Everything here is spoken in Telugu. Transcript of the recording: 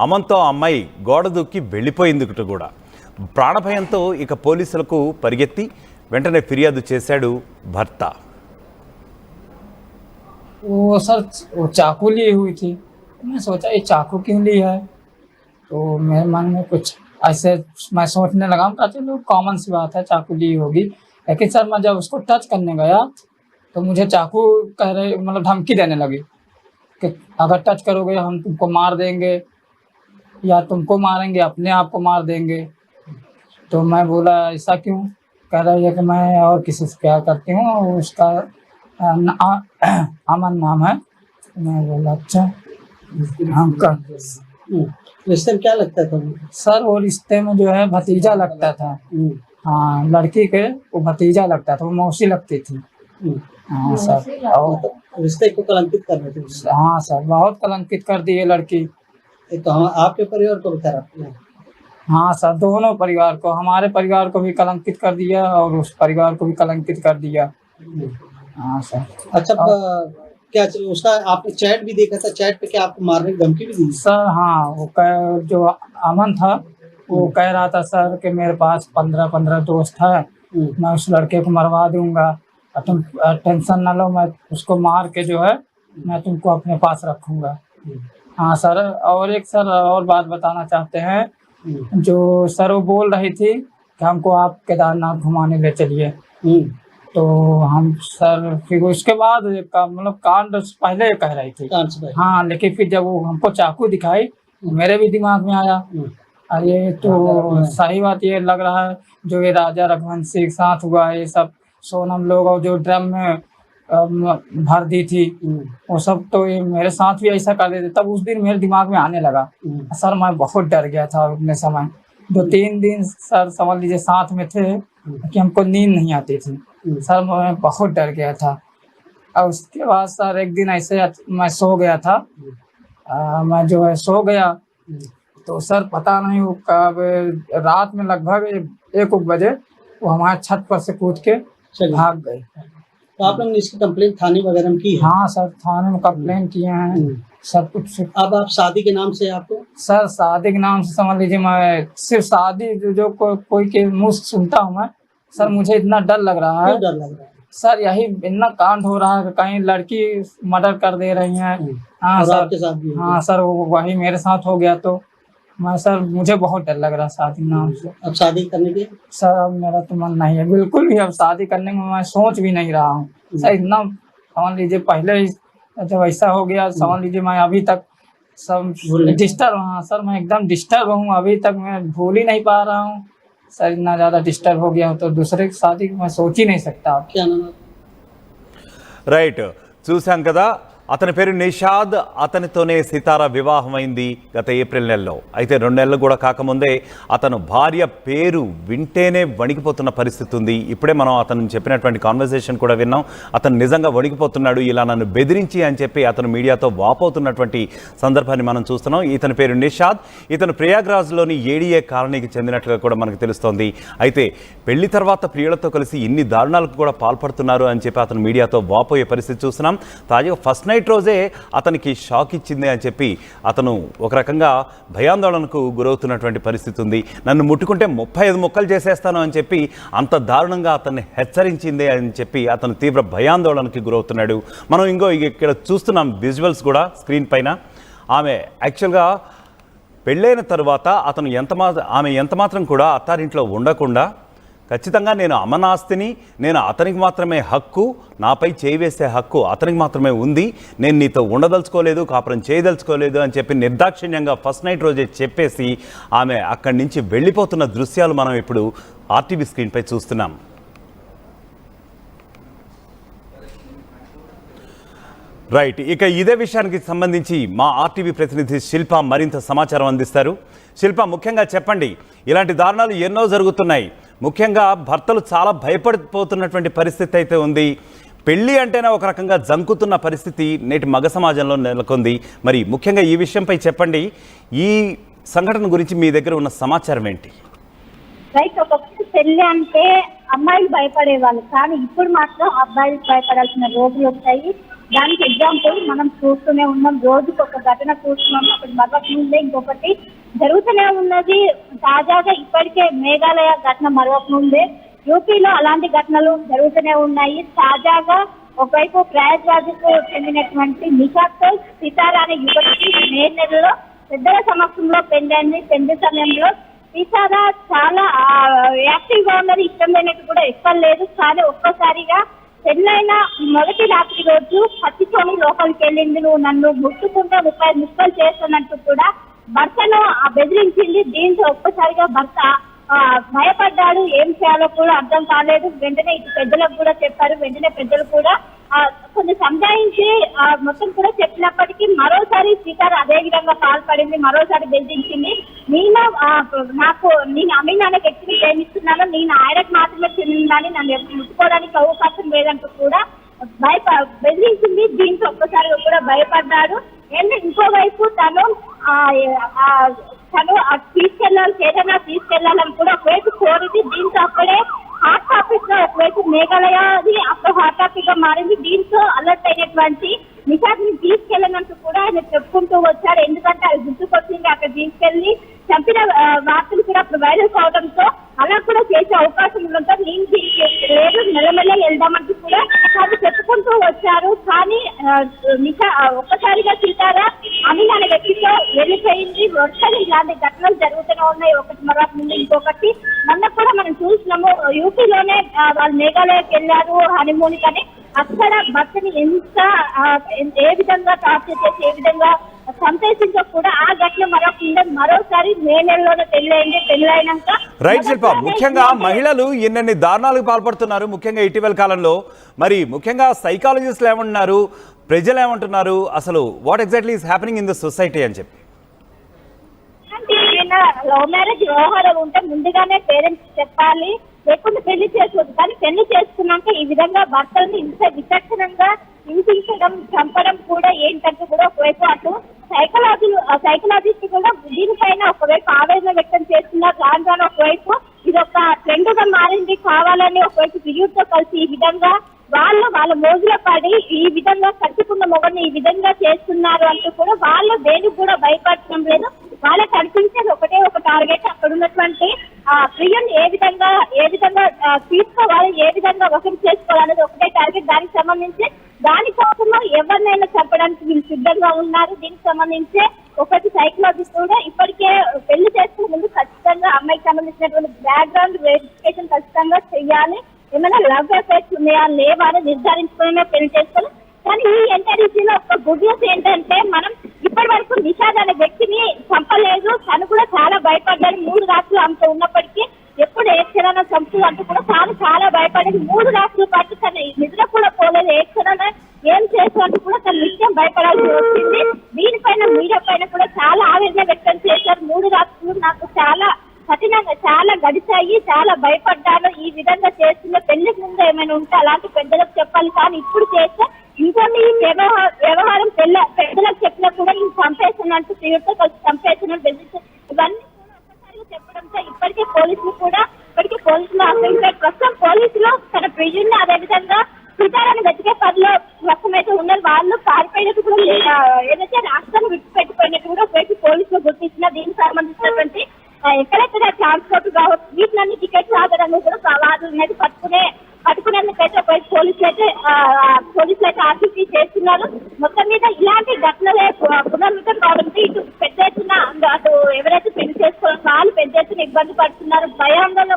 అమంతో అమ్మాయి గోడ దూకి వెళ్ళిపోయిందిట కూడా. ప్రాణభయంతో ఇక పోలీసులకు పరిగెత్తి వెంటనే ఫిర్యాదు చేశాడు భర్త. वो सर वो चाकू ली हुई थी। मैं सोचा ये चाकू क्यों ली है, तो मेरे मन में कुछ ऐसे मैं सोचने लगा था चलो कॉमन सी बात है चाकू ली होगी। लेकिन सर मैं जब उसको टच करने गया तो मुझे चाकू कह रहे मतलब धमकी देने लगी कि अगर टच करोगे हम तुमको मार देंगे या तुमको मारेंगे अपने आप को मार देंगे। तो मैं बोला ऐसा क्यों, कह रही है कि मैं और किसी से प्यार करती हूँ, उसका अमन नाम है। मैं बोला अच्छा हम कर रिश्ते में क्या लगता था? सर वो रिश्ते में जो है भतीजा लगता था। हाँ लड़की के वो भतीजा लगता था, वो मौसी लगती थी। हाँ सर और रिश्ते को कलंकित कर रहे थे। हाँ सर बहुत कलंकित कर दी ये लड़की। तो हम आपके परिवार को बता रहे हैं। हाँ सर दोनों परिवार को, हमारे परिवार को भी कलंकित कर दिया और उस परिवार को भी कलंकित कर दिया। हाँ सर। अच्छा क्या उसका आपने चैट भी देखा था? चैट पे क्या आपको मारने की धमकी भी दी? सर हाँ वो जो अमन था वो कह रहा था सर कि मेरे पास 15 दोस्त है, मैं उस लड़के को मरवा दूंगा और तुम टेंशन ना लो, मैं उसको मार के जो है मैं तुमको अपने पास रखूंगा। हाँ सर और एक सर और बात बताना चाहते हैं, जो सर वो बोल रही थी कि हमको आप केदारनाथ घुमाने ले चलिए, तो हम सर फिर उसके बाद मतलब कांड पहले कह रही थी। हाँ लेकिन फिर जब वो हमको चाकू दिखाई मेरे भी दिमाग में आया अरे तो सही बात ये लग रहा है जो ये राजा रघुवंशी के साथ हुआ ये सब सोनम लोग और जो ड्रम में भर दी थी वो सब तो ये मेरे साथ भी ऐसा कर देते। तब उस दिन मेरे दिमाग में आने लगा सर मैं बहुत डर गया था उतने समय। 2-3 दिन सर समझ लीजिए साथ में थे कि हमको नींद नहीं आती थी सर, मैं बहुत डर गया था। और उसके बाद सर एक दिन ऐसे मैं सो गया था, मैं जो है सो गया तो सर पता नहीं वो कब रात में लगभग 1 बजे वो हमारे छत पर से कूद के भाग गए। तो आप लोगों ने इसकी कंप्लेंट थाने वगैरह में की है? हाँ सर थाने में कंप्लेन किए हैं सब कुछ। अब आप शादी के नाम से आपको? सर शादी के नाम से समझ लीजिए मैं सिर्फ शादी जो कोई के मुँह से सुनता हूँ मैं सर मुझे इतना डर लग रहा है। डर लग रहा है सर यही इतना कांड हो रहा है कि कहीं लड़की मर्डर कर दे रही है। हाँ सर आपके साथ भी? हाँ सर वही मेरे साथ हो गया तो मैं सर मुझे बहुत डर लग रहा है शादी के नाम से। अब शादी करने के? सर अब मेरा तो मन नहीं है बिल्कुल भी, अब शादी करने में मैं सोच भी नहीं रहा हूँ सर। इतना समझ लीजिए पहले ही जब ऐसा हो गया समझ लीजिए मैं अभी तक सब डिस्टर्ब। हाँ सर मैं एकदम डिस्टर्ब हूँ, अभी तक मैं भूल ही नहीं पा रहा हूँ सर। इतना ज़्यादा डिस्टर्ब हो गया हूँ तो दूसरे की शादी मैं सोच ही नहीं सकता। क्या नाम है? రైట్ చూసాం కదా, అతని పేరు నిషాద్. అతనితోనే సితార వివాహమైంది గత ఏప్రిల్ నెలలో. అయితే 2 నెలలు కూడా కాకముందే అతను భార్య పేరు వింటేనే వణికిపోతున్న పరిస్థితి ఉంది. ఇప్పుడే మనం అతను చెప్పినటువంటి కాన్వర్సేషన్ కూడా విన్నాం. అతను నిజంగా వణికిపోతున్నాడు, ఇలా నన్ను బెదిరించి అని చెప్పి అతను మీడియాతో వాపోతున్నటువంటి సందర్భాన్ని మనం చూస్తున్నాం. ఇతని పేరు నిషాద్. ఇతను ప్రయాగ్రాజ్లోని ఏడీఏ కాలనీకి చెందినట్లుగా కూడా మనకు తెలుస్తోంది. అయితే పెళ్లి తర్వాత ప్రియులతో కలిసి ఇన్ని దారుణాలకు కూడా పాల్పడుతున్నారు అని చెప్పి అతను మీడియాతో వాపోయే పరిస్థితి చూస్తున్నాం. తాజాగా ఫస్ట్ నైట్ రోజే అతనికి షాక్ ఇచ్చింది అని చెప్పి అతను ఒక రకంగా భయాందోళనకు గురవుతున్నటువంటి పరిస్థితి ఉంది. నన్ను ముట్టుకుంటే 35 ముక్కలు చేసేస్తాను అని చెప్పి అంత దారుణంగా అతన్ని హెచ్చరించింది అని చెప్పి అతను తీవ్ర భయాందోళనకి గురవుతున్నాడు. మనం ఇక్కడ చూస్తున్నాం విజువల్స్ కూడా స్క్రీన్ పైన. ఆమె యాక్చువల్గా పెళ్ళైన తర్వాత ఆమె ఎంతమాత్రం కూడా అత్తారింట్లో ఉండకుండా ఖచ్చితంగా నేను అమనాస్తిని, నేను అతనికి మాత్రమే హక్కు, నాపై చేయి వేసే హక్కు అతనికి మాత్రమే ఉంది, నేను నీతో ఉండదలుచుకోలేదు, కాపురం చేయదలుచుకోలేదు అని చెప్పి నిర్దాక్షిణ్యంగా ఫస్ట్ నైట్ రోజే చెప్పేసి ఆమె అక్కడి నుంచి వెళ్ళిపోతున్న దృశ్యాలు మనం ఇప్పుడు ఆర్టీవీ స్క్రీన్పై చూస్తున్నాం. రైట్, ఇక ఇదే విషయానికి సంబంధించి మా ఆర్టీవీ ప్రతినిధి శిల్ప మరింత సమాచారం అందిస్తారు. శిల్ప, ముఖ్యంగా చెప్పండి, ఇలాంటి దారుణాలు ఎన్నో జరుగుతున్నాయి. ముఖ్యంగా భర్తలు చాలా భయపడిపోతున్నటువంటి పరిస్థితి అయితే ఉంది. పెళ్ళి అంటేనే ఒక రకంగా జంకుతున్న పరిస్థితి నేటి మగ సమాజంలో నెలకొంది. మరి ముఖ్యంగా ఈ విషయంపై చెప్పండి, ఈ సంఘటన గురించి మీ దగ్గర ఉన్న సమాచారం ఏంటి? రైట్, ఒకప్పుడు పెళ్లి అంటే అమ్మాయిలు భయపడేవాళ్ళు, కానీ ఇప్పుడు మాత్రం అబ్బాయిలు భయపడాల్సిన రోజులు వచ్చాయి. దానికి ఎగ్జాంపుల్ మనం చూస్తూనే ఉన్నాం, రోజుకి ఒక ఘటన చూస్తున్నాం. ఒకటి మరొక ముందే ఇంకొకటి జరుగుతూనే ఉన్నది. తాజాగా ఇప్పటికే మేఘాలయ ఘటన మరొక ముందే యూపీలో అలాంటి ఘటనలు జరుగుతూనే ఉన్నాయి. తాజాగా ఒకవైపు ప్రయాగ్రాజ్కు చెందినటువంటి నిషాద్తో సితారా అనే యువతికి మే నెలలో పెద్దల సమక్షంలో పెళ్ళైంది. పెళ్లి సమయంలో సితారా చాలా యాక్టివ్ గా ఉన్నది, ఇష్టం లేనట్టు కూడా ఎక్కలేదు. కానీ ఒక్కసారిగా పెళ్ళైన మొదటి రాత్రి రోజు పచ్చితోని లోపలికి వెళ్ళింది, నువ్వు నన్ను ముట్టుకుంటే 30 ముక్కలు చేస్తున్నట్టు కూడా భర్తను బెదిరించింది. దీంతో ఒక్కసారిగా భర్త భయపడ్డాడు, ఏం చేయాలో కూడా అర్థం కాలేదు. వెంటనే ఇటు పెద్దలకు కూడా చెప్పారు. వెంటనే పెద్దలు కూడా కొంచెం సంజాయించి మొత్తం కూడా చెప్పినప్పటికీ మరోసారి స్పీకర్ అదే విధంగా పాల్పడింది, మరోసారి బెదిరించింది. నేను అమీన్ అనే వ్యక్తిని ప్రేమిస్తున్నాను, నేను ఆయనకు మాత్రమే చెందిందని, నన్ను ముట్టుకోవడానికి అవకాశం లేదంటూ కూడా బెదిరించింది. దీంతో ఒక్కసారి కూడా భయపడ్డాడు. ఇంకోవైపు తను ఏదైనా తీసుకెళ్లాలని కూడా ఒకవైపు కోరింది. దీంతో అక్కడే హాట్ టాపిక్ గా ఒకవైపు మేఘాలయది అప్పుడు హాట్ టాపిక్ గా మారింది. దీంతో అలర్ట్ అయినటువంటి నిషాద్ ని తీసుకెళ్లనంటూ కూడా ఆయన చెప్పుకుంటూ వచ్చారు. ఎందుకంటే అది గుర్తుకొచ్చింది, అక్కడ తీసుకెళ్లి చంపిన వార్తలు కూడా అప్పుడు వైరల్ కావడంతో అలా కూడా చేసే అవకాశం ఉండడంతో నేను లేదు మెల్లమెల్ల వెళ్దామంటూ కూడా వాళ్ళు చెప్పుకుంటూ వచ్చారు. కానీ ఒక్కసారిగా సీతారా అమీన్ అనే వ్యక్తితో వెళ్ళిపోయింది. వర్షాలు ఇలాంటి ఘటనలు జరుగుతూనే ఉన్నాయి, ఒకటి మరొక ముందు ఇంకొకటి. మొన్న కూడా మనం చూసినాము, యూపీలోనే వాళ్ళు మేఘాలయకి వెళ్ళారు హనీమూన్ కానీ అక్కడ భర్తని ఏ విధంగా టార్చర్ చేసి ఏ విధంగా సంతేషంతో కూడా ఆ ఘటన మరోసారి మే నెలలోనే పెళ్ళైనాక రైట్ శిల్ప, ముఖ్యంగా మహిళలు ఎన్నెన్ని దారుణాలకు పాల్పడుతున్నారు ముఖ్యంగా ఇటీవల కాలంలో. మరి ముఖ్యంగా సైకాలజిస్టులు ఏమంటున్నారు, ప్రజలు ఏమంటున్నారు, అసలు what exactly is happening in the society అని చెప్పి? లవ్ మ్యారేజ్ వ్యవహారం ఉంటే ముందుగానే పేరెంట్స్ చెప్పాలి, లేకుండా పెళ్లి చేసుకోవచ్చు. కానీ పెళ్లి చేసుకున్నాక ఈ విధంగా భర్తల్ని విచక్షణంగా హింసించడం, చంపడం కూడా ఏంటంటే కూడా ఒకవైపు అటు సైకలాజిస్ట్ కూడా దీనిపైన ఒకవైపు ఆవేదన వ్యక్తం చేస్తున్నారు. రాను ఒకవైపు ఇది ఒక ట్రెండ్ గా మారింది. కావాలని ఒకవైపు బియ్యూతో కలిసి ఈ విధంగా వాళ్ళ మోజులో పడి ఈ విధంగా కట్టుకున్న మొగని ఈ విధంగా చేస్తున్నారు అంటూ కూడా వాళ్ళు దేనికి కూడా భయపడటం లేదు. వాళ్ళకి అనిపించేది ఒకటే ఒక టార్గెట్, అక్కడ ఉన్నటువంటి ప్రియుని ఏ విధంగా తీసుకోవాలి, ఏ విధంగా వసూలు చేసుకోవాలనేది ఒకటే టార్గెట్. దానికి సంబంధించి దానికోసము ఎవరినైనా చెప్పడానికి వీళ్ళు సిద్ధంగా ఉన్నారు. దీనికి సంబంధించి ఒకటి సైకలాజిస్ట్ కూడా ఇప్పటికే పెళ్లి చేసుకునే ముందు ఖచ్చితంగా అమ్మాయికి సంబంధించినటువంటి బ్యాక్గ్రౌండ్ వెరిఫికేషన్ ఖచ్చితంగా చెయ్యాలి. ఏమైనా లవ్ అఫైర్స్ ఉన్నాయా లేవా అని నిర్ధారించుకునే పెళ్లి చేసుకోవాలి. కానీ ఈ ఎన్టీఆర్సీలో ఒక గుడ్ న్యూస్ ఏంటంటే మనం ఇప్పటి వరకు నిషాద్ అనే వ్యక్తిని చంపలేదు. తను కూడా చాలా భయపడ్డాడు. 3 రాత్రులు అంత ఉన్నప్పటికీ ఎప్పుడు ఏ క్షణాన చంపు అంటూ కూడా చాలా భయపడేది. 3 రాత్రుల పాటు తను నిద్ర కూడా పోలేదు. ఏ క్షణాన ఏం చేస్తున్నట్టు కూడా తన నిత్యం భయపడాల్సి వచ్చింది. దీనిపైన మీడియా పైన కూడా చాలా ఆవేదన వ్యక్తం చేశారు. 3 రాత్రులు నాకు చాలా కఠినంగా చాలా గడిచాయి, చాలా భయపడ్డాను. ఈ విధంగా చేస్తున్న పెళ్లికి ముందు ఏమైనా ఉంటే అలాంటి పెద్దలకు చెప్పాలి. కానీ ఇప్పుడు చేస్తే ఇంకొన్ని వ్యవహారం పెద్దలకు చెప్పినా కూడా నేను చంపేస్తున్నట్టు తీరుతో కలిసి చంపేస్తున్నట్టు బెదిరిస్తూ ఇవన్నీ కూడా ఒక్కసారిగా చెప్పడంతో ఇప్పటికే పోలీసులు అసలు ప్రస్తుతం పోలీసులు తన ప్రియుడిని అదేవిధంగా సితారాన్ని వెతికే పనిలో ప్రస్తుతమైతే ఉన్నారు. వాళ్ళు పారిపోయినట్టు కూడా ఏదైతే రాష్ట్రాన్ని విడిచిపెట్టిపోయినట్టు కూడా పోలీసులు గుర్తించిన దీనికి సంబంధించినటువంటి ఎక్కడెక్కడ ట్రాన్స్పోర్ట్ కావచ్చు వీటిలన్నీ టికెట్స్ ఆధారంగా కూడా వాళ్ళు అనేది పట్టుకునేందుకైతే పోలీసులు అయితే ఆసక్తి చేస్తున్నారు. మొత్తం మీద ఇలాంటి ఘటనలే పునరావృతం కావడంతో ఇటు పెద్ద ఎత్తున అటు ఎవరైతే పెళ్లి చేసుకోవాలో వాళ్ళు పెద్ద ఎత్తున ఇబ్బంది పడుతున్నారు, భయాందోళన